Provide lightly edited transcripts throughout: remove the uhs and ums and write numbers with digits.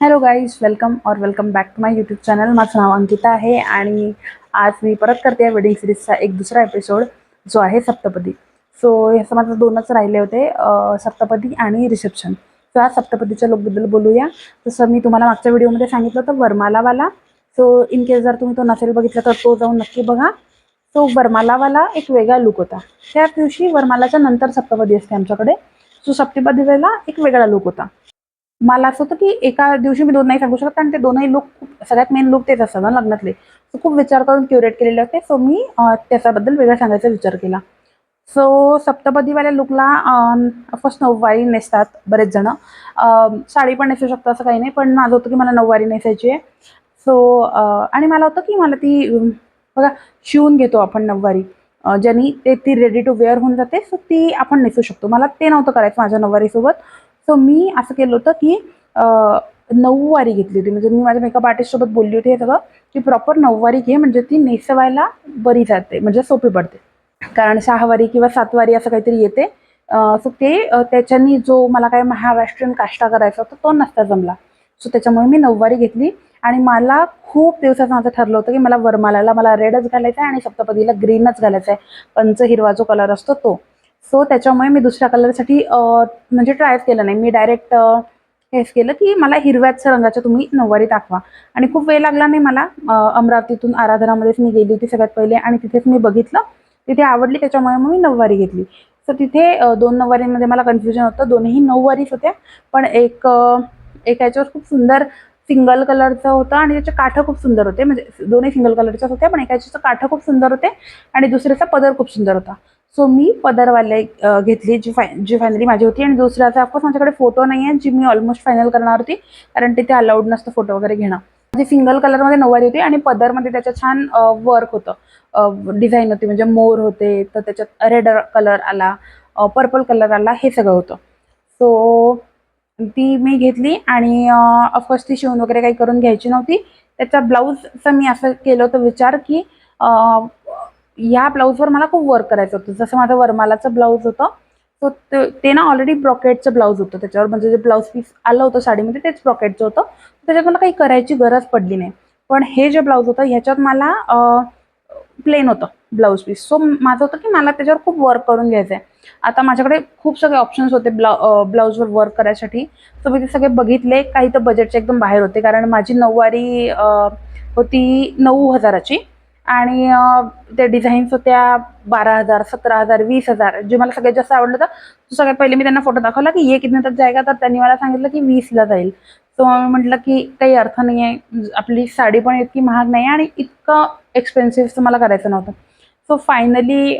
Hello guys, welcome back to my YouTube channel. माझं नाव अंकिता आहे आणि आज मी परत करते आहे वेडिंग सिरीजचा एक दुसरा एपिसोड जो आहे सप्तपदी. सो ह्याचं माझं दोनच राहिले होते, सप्तपदी आणि रिसेप्शन. सो आज सप्तपदीच्या लुकबद्दल बोलूया. जसं मी तुम्हाला मागच्या व्हिडिओमध्ये सांगितलं होतं वरमालावाला. सो इन केस जर तुम्ही तो नसेल बघितला तर तो जाऊन नक्की बघा. सो वरमालावाला एक वेगळा लुक होता. त्या दिवशी वरमालाच्या नंतर सप्तपदी असते आमच्याकडे. सो सप्तपदी वेळेला एक वेगळा लुक होता. मला असं होतं की एका दिवशी मी दोन नाही सांगू शकत, कारण ते दोनही लुक सगळ्यात मेन लुक तेच असतात ना लग्नातले. सो खूप विचार करून क्युरेट केलेले होते. सो मी त्याच्याबद्दल वेगळा सांगायचा विचार केला. सो सप्तपदीवाल्या लुकला ऑफकोर्स नऊवारी नेसतात बरेच जण. साडी पण नेसू शकतं असं काही नाही, पण माझं होतं की मला नऊवारी नेसायची आहे. सो आणि मला होतं की मला ती बघा शिवून घेतो आपण नऊवारी, ज्यांनी ती रेडी टू वेअर होऊन जाते. सो ती आपण नेसू शकतो. मला ते नव्हतं करायचं माझ्या नऊवारीसोबत. सो मी असं केलं होतं की नऊवारी घेतली होती. म्हणजे मी माझ्या मेकअप आर्टिस्टसोबत बोलली होती हे सगळं, की प्रॉपर नऊवारी घे म्हणजे ती नेसवायला बरी जाते, म्हणजे सोपी पडते. कारण सहावारी किंवा सातवारी असं काहीतरी येते. सो ते त्याच्यानी जो मला काही महाराष्ट्रीयन काष्टा करायचा होता तो नसता जमला. सो त्याच्यामुळे मी नऊवारी घेतली. आणि मला खूप दिवसाचं माझं ठरलं होतं की मला वरमालाला मला रेडच घालायचा आहे आणि सप्तपदीला ग्रीनच घालायचा आहे. पंच हिरवा जो कलर असतो तो. सो त्याच्यामुळे मी दुसऱ्या कलरसाठी म्हणजे ट्रायच केलं नाही. मी डायरेक्ट हेच केलं की मला हिरव्याच रंगाच्या तुम्ही नऊवारी दाखवा. आणि खूप वेळ लागला नाही मला. अमरावतीतून आराधनामध्येच मी गेली होती सगळ्यात पहिले आणि तिथेच मी बघितलं. तिथे आवडली, त्याच्यामुळे मग मी नऊवारी घेतली. सो तिथे दोन नऊवारींमध्ये मला कन्फ्युजन होतं. दोन्ही नऊवारीच होत्या, पण एक याच्यावर खूप सुंदर सिंगल कलरचं होतं आणि त्याचे काठं खूप सुंदर होते. म्हणजे दोन्ही सिंगल कलरच्याच होत्या, पण एकाचे काठं खूप सुंदर होते आणि दुसऱ्याचा पदर खूप सुंदर होता. सो मी पदरवाले घेतली, जी फायनली माझी होती. आणि दुसऱ्याचा ऑफकोर्स माझ्याकडे फोटो नाही आहे, जी मी ऑलमोस्ट फायनल करणार होती, कारण तिथे अलाउड नसतं फोटो वगैरे घेणं. माझी सिंगल कलरमध्ये नऊवारी होती आणि पदरमध्ये त्याच्यात छान वर्क होतं, डिझाईन होती. म्हणजे मोर होते, तर त्याच्यात रेड कलर आला, पर्पल कलर आला, हे सगळं होतं. सो ती मी घेतली आणि ऑफकोर्स ती शिवून वगैरे काही करून घ्यायची नव्हती. त्याचा ब्लाऊजचा मी असं केलं होतं विचार की या ब्लाऊजवर मला खूप वर्क करायचं होतं. जसं माझं वरमालाचं ब्लाऊज होतं, सो ते ना ऑलरेडी ब्रॉकेटचं ब्लाऊज होतं त्याच्यावर. म्हणजे जे ब्लाऊज पीस आलं होतं साडीमध्ये तेच ब्रॉकेटचं होतं. त्याच्यात मला काही करायची गरज पडली नाही. पण हे जे ब्लाऊज होतं ह्याच्यात मला प्लेन होतं ब्लाऊज पीस. सो माझं होतं की मला त्याच्यावर खूप वर्क करून घ्यायचं आहे. आता माझ्याकडे खूप सगळे ऑप्शन्स होते ब्लाऊजवर वर्क करायसाठी. सो मी ते सगळे बघितले. काही तर बजेटच्या एकदम बाहेर होते, कारण माझी नऊवारी होती 9,000ची आणि त्या डिझाईन्स होत्या 12,000, 17,000, 20,000. जे मला सगळ्यात जास्त आवडलं होतं. सगळ्यात पहिले मी त्यांना फोटो दाखवला की ये कितने तक जाएगा, तर त्यांनी मला सांगितलं की 20ला जाईल. सो मी म्हटलं की काही अर्थ नाही आहे, आपली साडी पण इतकी महाग नाही आणि इतकं एक्सपेन्सिव्ह मला करायचं नव्हतं. सो फायनली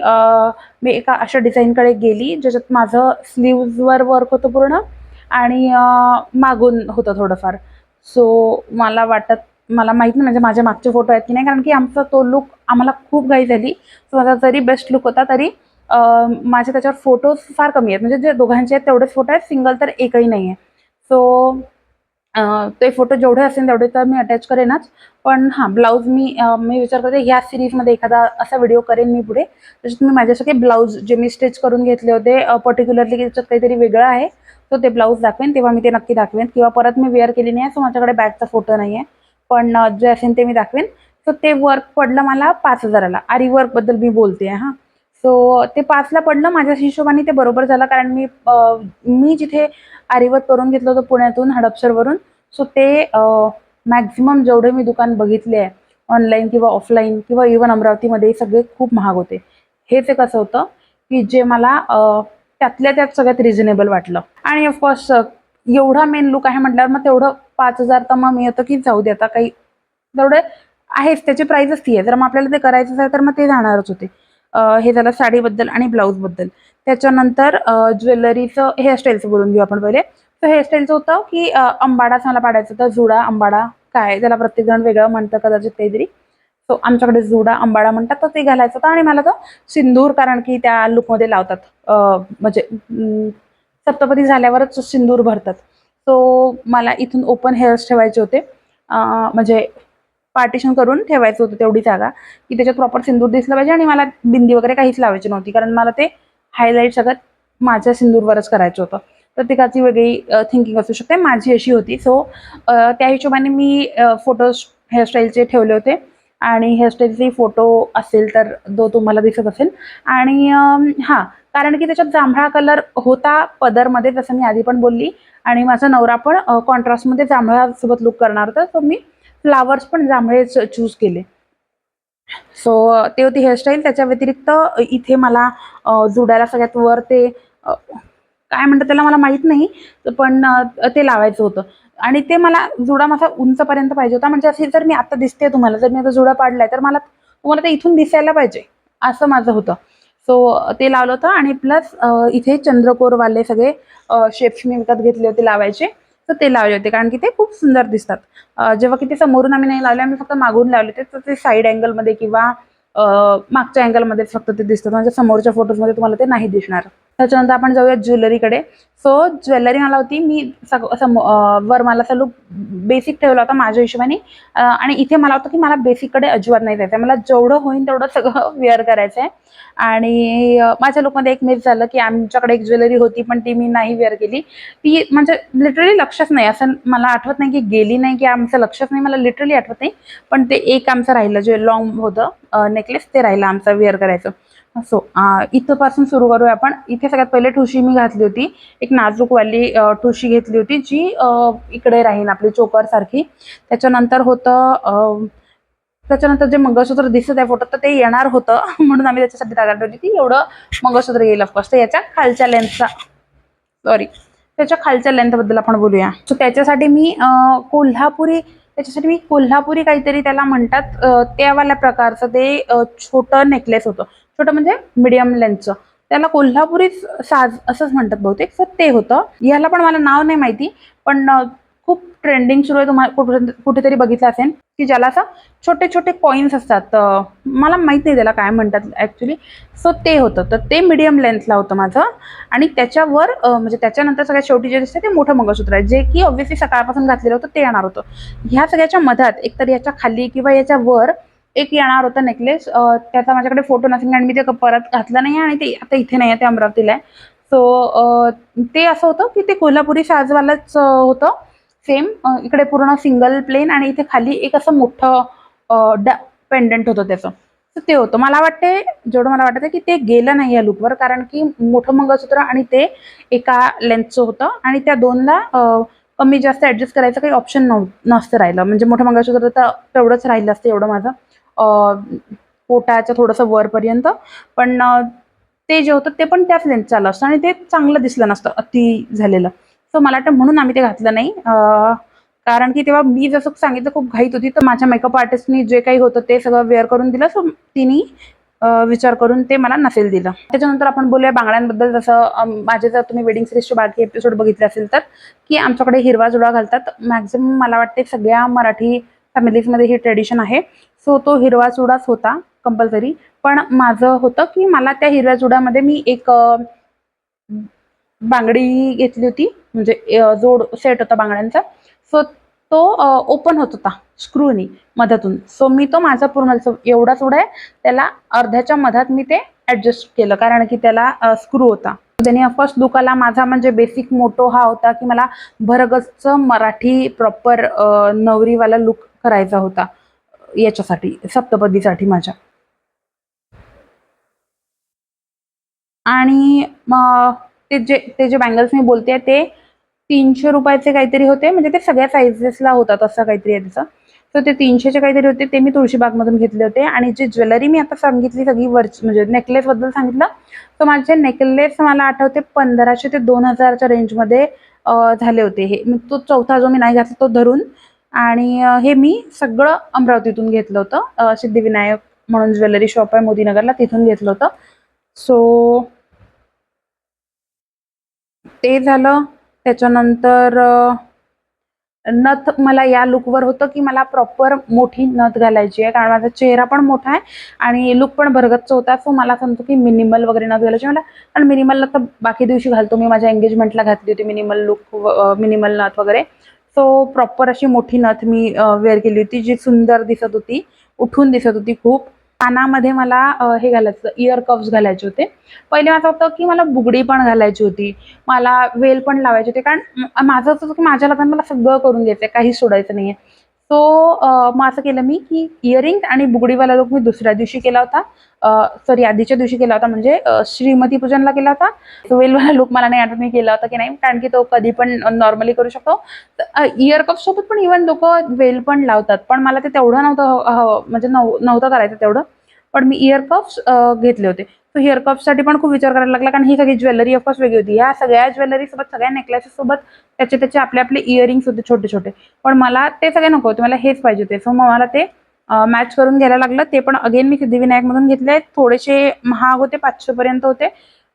मी एका अशा डिझाईनकडे गेली ज्याच्यात माझं स्लीव्जवर वर्क होतं पूर्ण आणि मागून होतं थोडंफार. सो मला माहीत नाही म्हणजे माझ्या मागचे फोटो आहेत की नाही, कारण की आमचा तो लुक आम्हाला खूप घाई झाली. सो माझा जरी बेस्ट लुक होता तरी माझे त्याच्यावर फोटोज फार कमी आहेत. म्हणजे जे दोघांचे आहेत तेवढेच फोटो आहेत, सिंगल तर एकही नाही आहे. सो ते फोटो जेवढे असेल तेवढे तर मी अटॅच करेनच. पण हां, ब्लाऊज मी विचार करते ह्या सीरीजमध्ये एखादा असा व्हिडिओ करेन मी पुढे, त्याच्यात मी माझे सगळे ब्लाऊज जे मी स्टिच करून घेतले होते, पर्टिक्युलरली त्याच्यात काहीतरी वेगळं आहे, तर ते ब्लाऊज दाखवेन. तेव्हा मी ते नक्की दाखवेन. किंवा परत मी वेअर केली नाही आहे, सो माझ्याकडे बॅगचा फोटो नाही आहे. पण जे असेल ते मी दाखवेन. सो ते वर्क पडलं मला 5,000ला. आरी वर्कबद्दल मी बोलते आहे हां. सो ते 5ला पडलं. माझ्या हिशोबाने ते बरोबर झालं, कारण मी जिथे आरी वर्क करून घेतलं होतं पुण्यातून, हडपसरवरून. सो ते मॅक्झिमम जेवढे मी दुकान बघितले आहे, ऑनलाईन किंवा ऑफलाईन किंवा इव्हन अमरावतीमध्ये, सगळे खूप महाग होते. हेच एक असं होतं की जे मला त्यातल्या त्यात सगळ्यात रिझनेबल वाटलं. आणि ऑफकोर्स एवढा मेन लुक आहे म्हटल्यावर मग तेवढं 5,000 तर मग मी येतं की जाऊ दे आता, काही तेवढे आहेच, त्याची प्राईजच ती आहे. जर मग आपल्याला ते करायचंच आहे तर मग ते जाणारच होते. हे झालं साडीबद्दल आणि ब्लाऊजबद्दल. त्याच्यानंतर ज्वेलरीचं हेअरस्टाईलचं बोलून घेऊ आपण पहिले. तर हेअरस्टाईलचं होतं की अंबाडाच मला पाडायचं होतं. जुडा, अंबाडा, काय त्याला प्रत्येकजण वेगळं म्हणतं कदाचित काहीतरी. सो आमच्याकडे जुडा, अंबाडा म्हणतात, तर ते घालायचं होतं. आणि मला तो सिंदूर, कारण की त्या लुकमध्ये लावतात, म्हणजे सप्तपदी झाल्यावरच सिंदूर भरतात. सो मला इथून ओपन हेअर्स ठेवायचे होते. म्हणजे पार्टिशन करून ठेवायचं होतं तेवढी जागा, की त्याच्यात प्रॉपर सिंदूर दिसलं पाहिजे. आणि मला बिंदी वगैरे काहीच लावायची नव्हती, कारण मला ते हायलाईट सगळं माझ्या सिंदूरवरच करायचं होतं. प्रत्येकाची वेगळी थिंकिंग असू शकते. माझी अशी होती. सो त्या हिशोबाने मी फोटोज हेअरस्टाईलचे ठेवले होते आणि हेअरस्टाईलचे फोटो असेल तर तो तुम्हाला दिसत असेल. आणि हां, कारण की त्याच्यात जांभळा कलर होता पदरमध्ये, जसं मी आधी पण बोलली. आणि माझा नवरा पण कॉन्ट्रास्टमध्ये जांभळ्यासोबत लूक करणार होता. सो मी फ्लावर्स पण जांभळेच चूज केले. सो ते होती हेअरस्टाईल. त्याच्या व्यतिरिक्त इथे मला जुड्याला सगळ्यात वर ते काय म्हणतात त्याला मला माहीत नाही. पण ते लावायचं होतं आणि ते मला जुडा माझा उंचपर्यंत पाहिजे होता. म्हणजे असे जर मी आता दिसते तुम्हाला, जर मी आता जुडा पाडलाय तर मला तुम्हाला ते इथून दिसायला पाहिजे, असं माझं होतं. सो ते लावलं होतं आणि प्लस इथे चंद्रकोरवाले सगळे शेप्स मी विकत घेतले होते लावायचे. तर ते लावले होते कारण की ते खूप सुंदर दिसतात. जेव्हा की ते समोरून आम्ही नाही लावले, आम्ही फक्त मागून लावले होते. तर ते साईड अँगलमध्ये किंवा मागच्या अँगलमध्ये फक्त ते दिसतात. म्हणजे समोरच्या फोटोजमध्ये तुम्हाला ते नाही दिसणार. त्याच्यानंतर आपण जाऊया ज्वेलरीकडे. सो ज्वेलरी मला होती, मी वर मला असा लूक बेसिक ठेवला होता माझ्या हिशोबाने. आणि इथे मला होतं की मला बेसिककडे अजिबात नाही जायचं आहे. मला जेवढं होईल तेवढं सगळं वेअर करायचं आहे. आणि माझ्या लूकमध्ये एक मिस झालं की आमच्याकडे एक ज्वेलरी होती, पण ती मी नाही वेअर केली. ती म्हणजे लिटरली लक्षच नाही. असं मला आठवत नाही की गेली नाही की आमचं लक्षच नाही. मला लिटरली आठवत नाही. पण ते एक आमचं राहिलं जे लाँग होतं नेकलेस, ते राहिलं आमचं वेअर करायचं. सो इथपासून सुरू करूया आपण. इथे सगळ्यात पहिले ठुशी मी घातली होती. एक नाजूकवाली ठुशी घेतली होती जी इकडे राहील आपली चोकरसारखी. त्याच्यानंतर होतं त्याच्यानंतर जे मंगळसूत्र दिसत आहे फोटोत, तर ते येणार होतं म्हणून आम्ही त्याच्यासाठी जागा ठेवली होती. एवढं मंगळसूत्र येईल ऑफकोर्स. तर याच्या खालच्या लेंथचा सॉरी त्याच्या खालच्या लेंथबद्दल आपण बोलूया. सो त्याच्यासाठी मी कोल्हापुरी काहीतरी त्याला म्हणतात, त्यावाल्या प्रकारचं ते छोटं नेकलेस होतं. छोटं म्हणजे मीडियम लेंथचं. त्याला कोल्हापुरी साज असंच म्हणतात बहुतेक. सो ते होतं. याला पण मला नाव नाही माहिती, पण खूप ट्रेंडिंग सुरू आहे. तुम्हाला कुठेतरी बघितलं असेल की ज्याला असं छोटे छोटे कॉईन्स असतात. मला माहित नाही त्याला काय म्हणतात ॲक्च्युली. सो ते होतं. तर ते मीडियम लेंथला होतं माझं. आणि त्याच्यावर म्हणजे त्याच्यानंतर सगळ्यात शेवटी जे दिसतं ते मोठं मंगळसूत्र आहे, जे की ऑब्व्हियसली सकाळपासून घातलेलं होतं ते येणार होतं. ह्या सगळ्याच्या मधात एकतर याच्या खाली किंवा याच्या वर एक येणार होता नेकलेस. त्याचा माझ्याकडे फोटो नसेल आणि मी ते परत घातलं नाही आणि ते आता इथे नाही आहे, ते अमरावतीला आहे. सो ते असं होतं की ते कोल्हापुरी साजवालंच होतं सेम. इकडे पूर्ण सिंगल प्लेन आणि इथे खाली एक असं मोठं पेंडंट होतं त्याचं. तर ते होतं. मला वाटते, जेवढं मला वाटतं की ते गेलं नाही या लूकवर, कारण की मोठं मंगळसूत्र आणि ते एका लेंथचं होतं आणि त्या दोनला कमी जास्त ॲडजस्ट करायचं काही ऑप्शन नसतं राहिलं. म्हणजे मोठं मंगळसूत्र तर तेवढंच राहिलं असतं, एवढं माझं पोटाच्या थोडंसं वरपर्यंत. पण ते जे होतं ते पण त्याच लेंथचं आलं असतं आणि ते चांगलं दिसलं नसतं अति झालेलं. सो मला वाटतं म्हणून आम्ही ते घातलं नाही. कारण की तेव्हा मी जसं सांगितलं खूप घाईत होती, तर माझ्या मेकअप आर्टिस्टनी जे काही होतं ते सगळं वेअर करून दिलं. सो तिने विचार करून ते मला नसेल दिलं. त्याच्यानंतर आपण बोलूया बांगड्यांबद्दल. जसं माझे जर तुम्ही वेडिंग सिरीजचे बाकी एपिसोड बघितले असेल तर, की आमच्याकडे हिरवा जुडा घालतात. मॅक्झिमम मला वाटते सगळ्या मराठी फॅमिलीजमध्ये ही ट्रेडिशन आहे. सो तो हिरवा चुडाच होता कंपल्सरी. पण माझं होतं की मला त्या हिरव्या चुड्यामध्ये मी एक बांगडी घेतली होती. म्हणजे जोड सेट होता बांगड्यांचा. सो तो ओपन होत होता स्क्रूनी मधातून. सो मी तो माझा पूर्ण एवढा चुडा आहे, त्याला अर्ध्याच्या मधात मी ते ॲडजस्ट केलं कारण की त्याला स्क्रू होता. त्याने ऑफकोर्स लुकाला माझा म्हणजे बेसिक मोटो हा होता की मला भरगच्च मराठी प्रॉपर नवरीवाला लुक करायचा होता याच्यासाठी, सप्तपदीसाठी माझ्या. आणि ते जे बँगल्स मी बोलते ते ₹300 काहीतरी होते. म्हणजे ते सगळ्या साईजेसला होतात असं काहीतरी आहे त्याचं. तर ते 300चे काहीतरी होते. ते मी तुळशीबागमधून घेतले होते. आणि जी ज्वेलरी मी आता सांगितली सगळी वरची, म्हणजे नेकलेसबद्दल सांगितलं, तर माझे नेकलेस मला आठवते 1500 ते 2000च्या रेंजमध्ये झाले होते. हे तो चौथा जो मी नाही घातला तो धरून. आणि हे मी सगळं अमरावतीतून घेतलं होतं. सिद्धिविनायक म्हणून ज्वेलरी शॉप आहे मोदीनगरला, तिथून घेतलं होतं. सो ते झालं. त्याच्यानंतर नथ मला या लूकवर होतं की मला प्रॉपर मोठी नथ घालायची आहे, कारण माझा चेहरा पण मोठा आहे आणि लूक पण भरगच्च होता. सो मला समजतो की मिनिमल वगैरे नथ घालायची मला. कारण मिनिमलला तर बाकी दिवशी घालतो मी. माझ्या एंगेजमेंटला घातली होती मिनिमल लूक, मिनिमल नथ वगैरे. सो प्रॉपर अशी मोठी नथ मी वेअर केली होती, जी सुंदर दिसत होती, उठून दिसत होती खूप. कानामध्ये मला हे घालायचं, इयर कप्स घालायचे होते. पहिले माझं होतं की मला बुगडी पण घालायची होती, मला वेल पण लावायचे होते. कारण माझं असं होतं की माझ्या लग्नात मला सगळं करून घ्यायचं आहे, काहीच सोडायचं नाहीये. सो मग असं केलं मी की इयरिंग आणि बुगडीवाला लूक मी दुसऱ्या दिवशी केला होता. सॉरी, आधीच्या दिवशी केला होता, म्हणजे श्रीमती पूजनला केला होता. तो वेलवाला लूक मला नाही आठवत मी केला होता की नाही, कारण की तो कधी पण नॉर्मली करू शकतो. इयर कप सोबत पण इव्हन लोक वेल पण लावतात, पण मला ते तेवढं नव्हतं, म्हणजे नव्हतं करायचं तेवढं. पण मी इयर कप्स घेतले होते. सो इयर कप्ससाठी पण खूप विचार करायला लागला, कारण ही सगळी ज्वेलरी ऑफकोर्स वेगळी होती. ह्या सगळ्या ज्वेलरी सोबत, सगळ्या नेकलेसेस सोबत त्याचे त्याचे आपले आपले इयरिंग्स होते छोटे छोटे. पण मला ते सगळे नको होते, मला हेच पाहिजे होते. सो मग मला ते मॅच करून घ्यायला लागलं. ते पण अगेन मी सिद्धिविनायकमधून घेतले. थोडेसे महाग होते, 500 पर्यंत होते.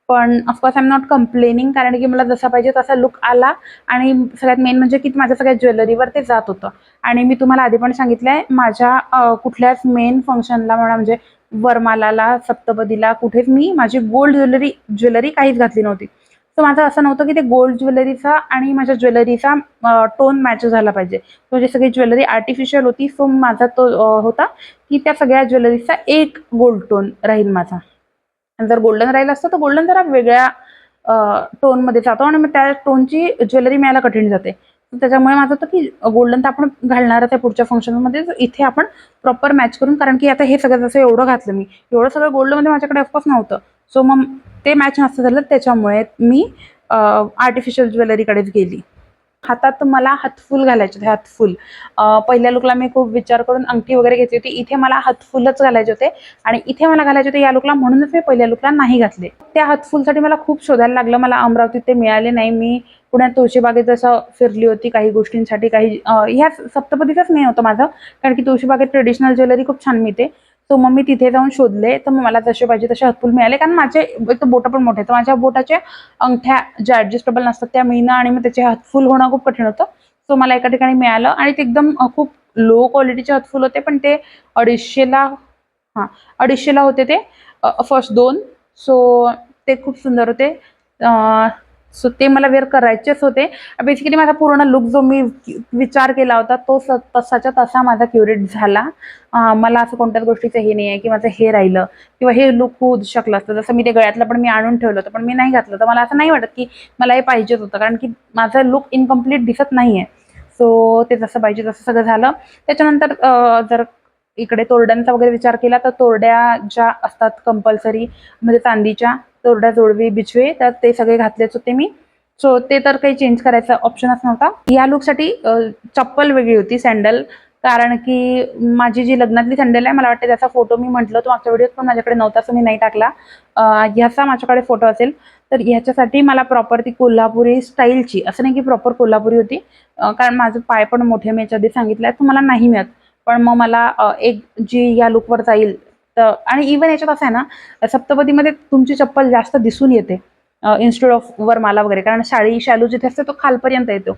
पण of course I am not complaining, कारण की मला जसा पाहिजे तसा लुक आला. आणि सगळ्यात मेन म्हणजे की माझ्या सगळ्या ज्वेलरीवर ते जात होतं. आणि मी तुम्हाला आधी पण सांगितलंय, माझ्या कुठल्याच मेन फंक्शनला म्हणा, म्हणजे वरमालाला, सप्तपदीला, कुठेच मी माझी गोल्ड ज्वेलरी काहीच घातली नव्हती. सो माझं असं नव्हतं की ते गोल्ड ज्वेलरीचा आणि माझ्या ज्वेलरीचा टोन मॅच झाला पाहिजे. म्हणजे सगळी ज्वेलरी आर्टिफिशियल होती. सो माझा तो होता की त्या सगळ्या ज्वेलरीचा एक गोल्ड टोन राहील माझा. जर गोल्डन राहिलं असतं तर गोल्डन जरा वेगळ्या टोनमध्ये जातो आणि मग त्या टोनची ज्वेलरी मिळायला कठीण जाते. त्याच्यामुळे माझं होतं की गोल्डन तर आपण घालणारच आहे पुढच्या फंक्शनमध्ये, इथे आपण प्रॉपर मॅच करून, कारण की आता हे सगळं जसं एवढं घातलं मी, एवढं सगळं गोल्डमध्ये माझ्याकडे ऑफकोर्स नव्हतं. सो मग ते मॅच नसतं झालं, त्याच्यामुळे मी आर्टिफिशियल ज्वेलरीकडेच गेली. हातात मला हातफुल घालायचे होते, हातफुल. पहिल्या लुकला मी खूप विचार करून अंगठी वगैरे घेतली होती. इथे मला हातफुलच घालायचे होते आणि इथे मला घालायचे होते या लुकला, म्हणूनच मी पहिल्या लुकला नाही घातले. त्या हातफुलसाठी मला खूप शोधायला लागलं. मला अमरावतीत ते मिळाले नाही. मी पुण्यात तुळशीबागेत जसं फिरली होती काही गोष्टींसाठी, काही ह्या सप्तपदीचंच मेन होतं माझं, कारण की तुळशीबागेत ट्रेडिशनल ज्वेलरी खूप छान मिळते. सो मग मी तिथे जाऊन शोधले, तर मग मला जसे पाहिजे तसे हातफुल मिळाले. कारण माझे एक तर बोटं पण मोठे, तर माझ्या बोटाच्या अंगठ्या ज्या ॲडजस्टेबल नसतात त्या मिळणं आणि मग त्याचे हातफुल होणं खूप कठीण होतं. सो मला एका ठिकाणी मिळालं आणि ते एकदम खूप लो क्वालिटीचे हातफुल होते, पण ते 250ला, हां, 250ला होते ते फर्स्ट 2. सो ते खूप सुंदर होते. सो ते मला वेअर करायचेच होते. बेसिकली माझा पूर्ण लुक जो मी विचार केला होता तो तसाच्या तसा माझा क्युरेट झाला. मला असं कोणत्याच गोष्टीचं हे नाही आहे की माझं हे राहिलं किंवा हे लुक होऊ शकलं असतं. जसं मी ते गळ्यातलं पण मी आणून ठेवलं होतं, पण मी नाही घातलं. तर मला असं नाही वाटत की मला हे पाहिजेच होतं, कारण की माझं लुक इनकम्प्लीट दिसत नाही आहे. सो ते जसं पाहिजे तसं सगळं झालं. त्याच्यानंतर जर इकडे तोरड्यांचा वगैरे विचार केला, तर तोरड्या ज्या असतात कंपल्सरी, म्हणजे चांदीच्या तोरड्या, जोडवी, बिछवे, तर ते सगळे घातलेच होते मी. सो ते तर काही चेंज करायचा ऑप्शनच नव्हता. या लुकसाठी चप्पल वेगळी होती, सँडल. कारण की माझी जी लग्नातली सँडल आहे, मला वाटतं त्याचा फोटो मी म्हटलं होतं मागच्या व्हिडिओत, पण माझ्याकडे नव्हता, सो मी नाही टाकला. ह्याचा माझ्याकडे फोटो असेल. तर ह्याच्यासाठी मला प्रॉपर ती कोल्हापुरी स्टाईलची, असं नाही की प्रॉपर कोल्हापुरी होती, कारण माझं पाय पण मोठे, मी याच्या आधी सांगितलं आहे, तर मला नाही मिळत. पण मग मला एक जी या लुकवर जाईल, तर आणि इव्हन याच्यात असं आहे ना, सप्तपदीमध्ये तुमची चप्पल जास्त दिसून येते इन्स्टेड ऑफ वरमाला वगैरे, कारण शालू जिथे असते तो खालपर्यंत येतो.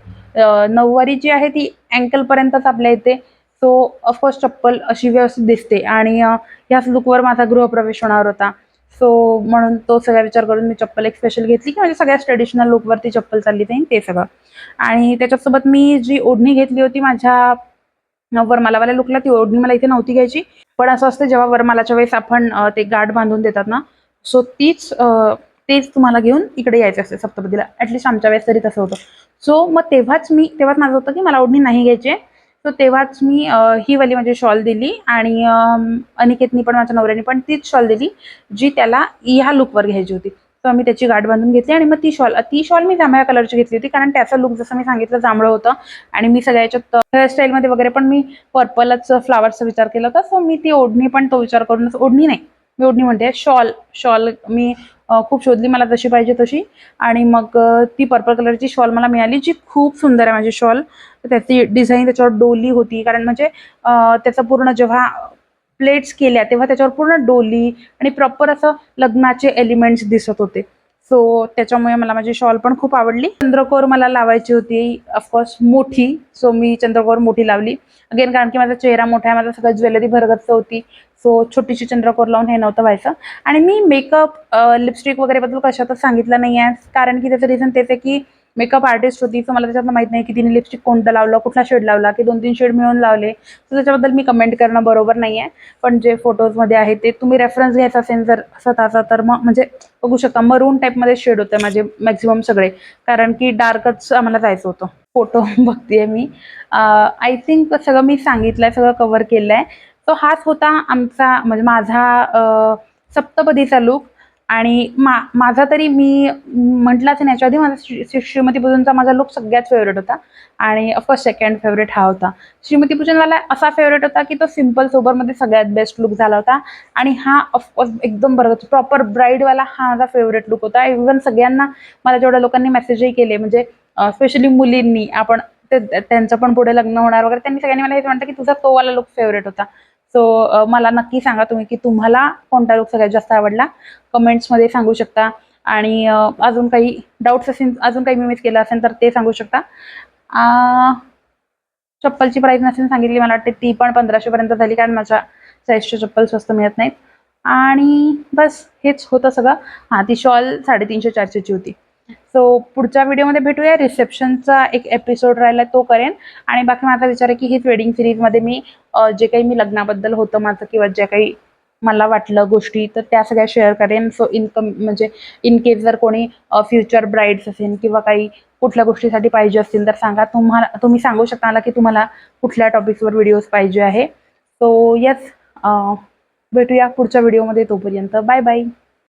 नऊवारी जी आहे ती अँकलपर्यंतच आपल्या येते. सो ऑफकोर्स चप्पल अशी व्यवस्थित दिसते. आणि ह्याच लुकवर माझा गृहप्रवेश होणार होता. सो म्हणून तो सगळा विचार करून मी चप्पल एक स्पेशल घेतली की म्हणजे सगळ्याच ट्रेडिशनल लुकवरती चप्पल चालली जाईल ते सगळं. आणि त्याच्यासोबत मी जी ओढणी घेतली होती माझ्या वरमालावाल्या लुकला, ती ओढणी मला इथे नव्हती घ्यायची. पण असं असतं जेव्हा वरमालाच्या वेळेस आपण ते गाठ बांधून देतात ना, सो तेच तुम्हाला घेऊन इकडे यायचं असते सप्तपदीला. ॲटलिस्ट आमच्या वेळेस तरी तसं होतं. सो मग तेव्हाच माझं होतं की मला ओढणी नाही घ्यायची आहे. सो तेव्हाच मी ही वाली म्हणजे शॉल दिली आणि अनिकेतनी पण, माझ्या नवऱ्याने पण तीच शॉल दिली जी त्याला ह्या लुकवर घ्यायची होती. सो आम्ही त्याची गाठ बांधून घेतली आणि मग ती शॉल मी जांभळ्या कलरची घेतली होती, कारण त्याचं लुक जसं मी सांगितलं जांभळं होतं. आणि मी सगळ्या याच्यात हेअरस्टाईलमध्ये वगैरे पण मी पर्पलच फ्लावर्सचा विचार केला होता. सो मी ती ओढणी पण तो विचार करूनच, ओढणी नाही, मी ओढणी म्हणते, शॉल मी खूप शोधली मला जशी पाहिजे तशी. आणि मग ती पर्पल कलरची शॉल मला मिळाली, जी खूप सुंदर आहे माझी शॉल. त्याची डिझाईन त्याच्यावर डोली होती, कारण म्हणजे त्याचं पूर्ण जेव्हा प्लेट्स केल्या तेव्हा त्याच्यावर पूर्ण डोली आणि प्रॉपर असं लग्नाचे एलिमेंट्स दिसत होते. सो त्याच्यामुळे मला माझी शॉल पण खूप आवडली. चंद्रकोर मला लावायची होती ऑफकोर्स मोठी. सो मी चंद्रकोर मोठी लावली. अगेन कारण की माझा चेहरा मोठा आहे, माझं सगळं ज्वेलरी भरगच्च होती. सो छोटीशी चंद्रकोर लावून हे नव्हतं व्हायचं. आणि मी मेकअप, लिपस्टिक वगैरे बद्दल कशातच सांगितलं नाही आहे, कारण की त्याचं रिझन तेच आहे की मेकअप आर्टिस्ट होती, सो मला त्याच्यातनं माहीत नाही की तिने लिपस्टिक कोणतं लावलं, कुठला शेड लावला, की 2-3 शेड मिळून लावले. सो त्याच्याबद्दल मी कमेंट करणं बरोबर नाही आहे. पण जे फोटोजमध्ये आहे ते तुम्ही रेफरन्स घ्यायचा असेल जर स्वतःचा, तर मग म्हणजे बघू शकता मरून टाईपमध्ये शेड होते माझे मॅक्सिमम सगळे, कारण की डार्कच आम्हाला जायचं होतं. फोटो बघतेय मी. आय थिंक सगळं मी सांगितलंय, सगळं कव्हर केलंय. सो हाच होता आमचा म्हणजे माझा सप्तपदीचा लूक. आणि माझा तरी मी म्हटलाच नाही, याच्या आधी माझा श्रीमतीपूजनचा माझा लूक सगळ्यात फेवरेट होता. आणि ऑफकोर्स सेकंड फेवरेट हा होता. श्रीमतीपूजनवाला असा फेवरेट होता की तो सिंपल सोबरमध्ये सगळ्यात बेस्ट लुक झाला होता. आणि हा ऑफकोर्स एकदम बरोबर प्रॉपर ब्राईडवाला हा माझा फेवरेट लुक होता. इव्हन सगळ्यांना मला जेवढ्या लोकांनी मेसेजही केले, म्हणजे स्पेशली मुलींनी, आपण त्यांचं पण पुढे लग्न होणार वगैरे, त्यांनी सगळ्यांनी मला हेच म्हणतं की तुझा तो वाला लुक फेवरेट होता. सो मला नक्की सांगा तुम्ही की तुम्हाला कोणता लुक सगळ्यात जास्त आवडला. कमेंट्समध्ये सांगू शकता. आणि अजून काही डाऊट्स असेल, अजून काही मी मिस केलं असेल तर ते सांगू शकता. चप्पलची प्राईस नसेल सांगितली, मला वाटते ती पण 1500 पर्यंत झाली, कारण माझ्या साईजच्या चप्पल स्वस्त मिळत नाहीत. आणि बस हेच होतं सगळं. हां, ती शॉल 350-400ची होती. सो पुढच्या व्हिडिओमध्ये भेटूया. रिसेप्शनचा एक एपिसोड राहिला तो करेन. आणि बाकी माझा विचार आहे की हीच वेडिंग सीरीजमध्ये मी जे काही मी लग्नाबद्दल होतं माझं, किंवा ज्या काही मला वाटलं गोष्टी, तर त्या सगळ्या शेअर करेन. सो म्हणजे इन केस जर कोणी फ्युचर ब्राईड्स असेल किंवा काही कुठल्या गोष्टीसाठी पाहिजे असतील तर सांगा. तुम्ही सांगू शकता मला की तुम्हाला कुठल्या टॉपिक्सवर व्हिडिओज पाहिजे आहे. सो येस, भेटूया पुढच्या व्हिडिओमध्ये. तोपर्यंत बाय बाय.